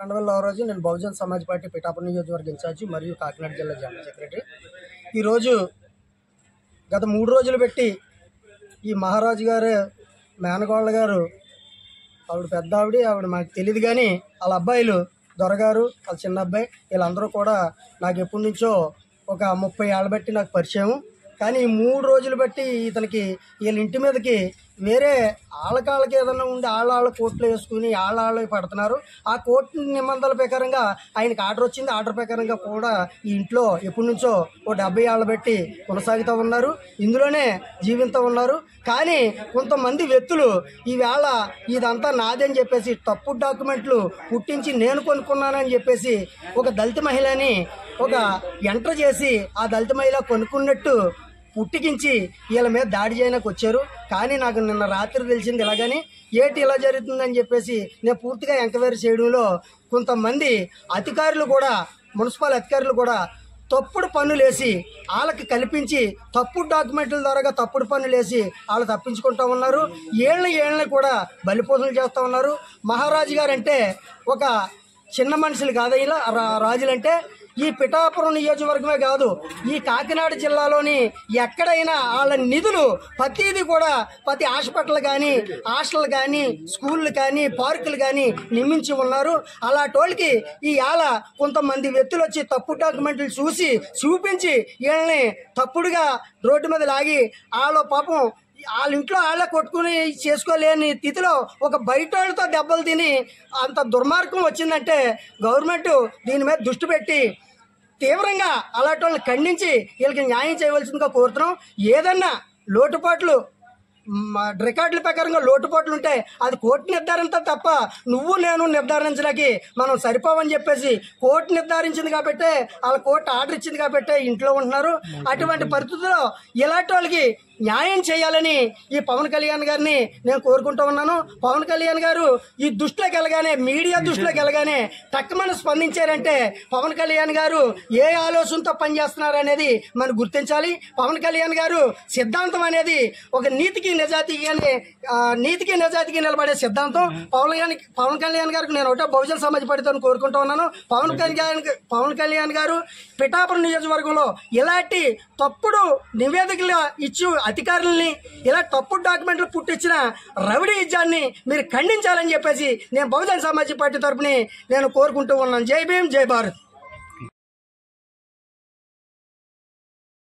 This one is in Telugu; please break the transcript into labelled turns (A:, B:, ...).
A: కండవల్లి నేను బహుజన్ సమాజ్ పార్టీ పిఠాపురం నియోజకవర్గ ఇన్ఛార్జి మరియు కాకినాడ జిల్లా జనరల్ సెక్రటరీ. ఈరోజు గత 3 రోజులు పెట్టి ఈ మహారాజు గారు మేనగోళ్ళ గారు ఆవిడ పెద్ద ఆవిడ మాకు తెలియదు, కానీ వాళ్ళ అబ్బాయిలు దొరగారు వాళ్ళ చిన్న అబ్బాయి వీళ్ళందరూ కూడా నాకు ఎప్పటి నుంచో ఒక 30 ఏళ్ళ బట్టి నాకు పరిచయం. కానీ ఈ 3 రోజులు బట్టి ఇతనికి వీళ్ళ ఇంటి మీదకి వేరే ఆళ్ళకి ఏదైనా ఉండి ఆళ్ళ కోర్టులో వేసుకుని ఆళ్ళ పడుతున్నారు. ఆ కోర్టు నిబంధనల ప్రకారంగా ఆయనకి ఆర్డర్ వచ్చింది. ఆర్డర్ ప్రకారంగా కూడా ఈ ఇంట్లో ఎప్పటి నుంచో 70 ఏళ్ళ బట్టి కొనసాగుతూ ఉన్నారు, ఇందులోనే జీవిస్తూ ఉన్నారు. కానీ కొంతమంది వ్యక్తులు ఈవేళ ఇదంతా నాదని చెప్పేసి తప్పుడు డాక్యుమెంట్లు పుట్టించి నేను కొనుక్కున్నానని చెప్పేసి ఒక దళిత మహిళని ఒక ఎంటర్ చేసి ఆ దళిత మహిళ కొనుక్కున్నట్టు పుట్టికించి వీళ్ళ మీద దాడి చేయడానికి వచ్చారు. కానీ నాకు నిన్న రాత్రి తెలిసింది ఇలాగని ఏటి ఇలా జరుగుతుందని చెప్పేసి నేను పూర్తిగా ఎంక్వైరీ చేయడంలో కొంతమంది అధికారులు కూడా మున్సిపల్ అధికారులు కూడా తప్పుడు పన్నులేసి వాళ్ళకి కల్పించి తప్పుడు డాక్యుమెంట్ల ద్వారా తప్పుడు పన్నులేసి వాళ్ళు తప్పించుకుంటూ ఉన్నారు. ఏళ్ళని కూడా బలిపోతులు చేస్తూ ఉన్నారు. మహారాజు గారు అంటే ఒక చిన్న మనుషులు కాదు, ఇలా రాజులంటే ఈ పిఠాపురం నియోజకవర్గమే కాదు, ఈ కాకినాడ జిల్లాలోని ఎక్కడైనా వాళ్ళ నిధులు ప్రతిదీ కూడా ప్రతి హాస్పిటల్ కానీ హాస్టల్ కానీ స్కూళ్ళు కానీ పార్కులు కానీ నిర్మించి ఉన్నారు. అలాంటి ఈ కొంతమంది వ్యక్తులు వచ్చి తప్పుడు డాక్యుమెంట్లు చూపించి వీళ్ళని తప్పుడుగా రోడ్డు మీద లాగి వాళ్ళ పాపం వాళ్ళ ఇంట్లో వాళ్ళే కొట్టుకుని చేసుకోలేని స్థితిలో ఒక బయట వాళ్ళతో దెబ్బలు తిని అంత దుర్మార్గం వచ్చిందంటే గవర్నమెంట్ దీని మీద దృష్టి పెట్టి తీవ్రంగా అలాంటి వాళ్ళని ఖండించి వీళ్ళకి న్యాయం చేయవలసిందిగా కోరుతున్నాం. ఏదన్నా లోటుపాట్లు రికార్డుల ప్రకారంగా లోటుపాట్లు ఉంటే అది కోర్టు నిర్ధారించ తప్ప నువ్వు నేను నిర్ధారించడానికి మనం సరిపోవని చెప్పేసి కోర్టు నిర్ధారించింది కాబట్టి వాళ్ళ కోర్టు ఆర్డర్ ఇచ్చింది కాబట్టి ఇంట్లో ఉంటున్నారు. అటువంటి పరిస్థితుల్లో ఇలాంటి వాళ్ళకి న్యాయం చేయాలని ఈ పవన్ కళ్యాణ్ గారిని నేను కోరుకుంటూ ఉన్నాను. పవన్ కళ్యాణ్ గారు ఈ దృష్టిలోకి వెళ్ళగానే మీడియా దృష్టిలోకి వెళ్ళగానే తక్కువని స్పందించారంటే పవన్ కళ్యాణ్ గారు ఏ ఆలోచనతో పనిచేస్తున్నారు అనేది మనం గుర్తించాలి. పవన్ కళ్యాణ్ గారు సిద్ధాంతం అనేది ఒక నీతికి నిజాతికి నిలబడే సిద్ధాంతం. పవన్ కళ్యాణ్ గారికి నేను ఒకటే బహుజన సమాజ్ పార్టీతో కోరుకుంటూ ఉన్నాను. పవన్ కళ్యాణ్ గారు పిఠాపురం నియోజకవర్గంలో ఇలాంటి తప్పుడు నివేదికలు ఇచ్చి అధికారులని ఇలా తప్పుడు డాక్యుమెంట్లు పుట్టించిన రౌడీ ఇజ్జాన్ని మీరు ఖండించాలని చెప్పేసి నేను బహుజన సమాజ్ పార్టీ తరఫున నేను కోరుకుంటూ ఉన్నాను. జై భీమ్, జై భారత్.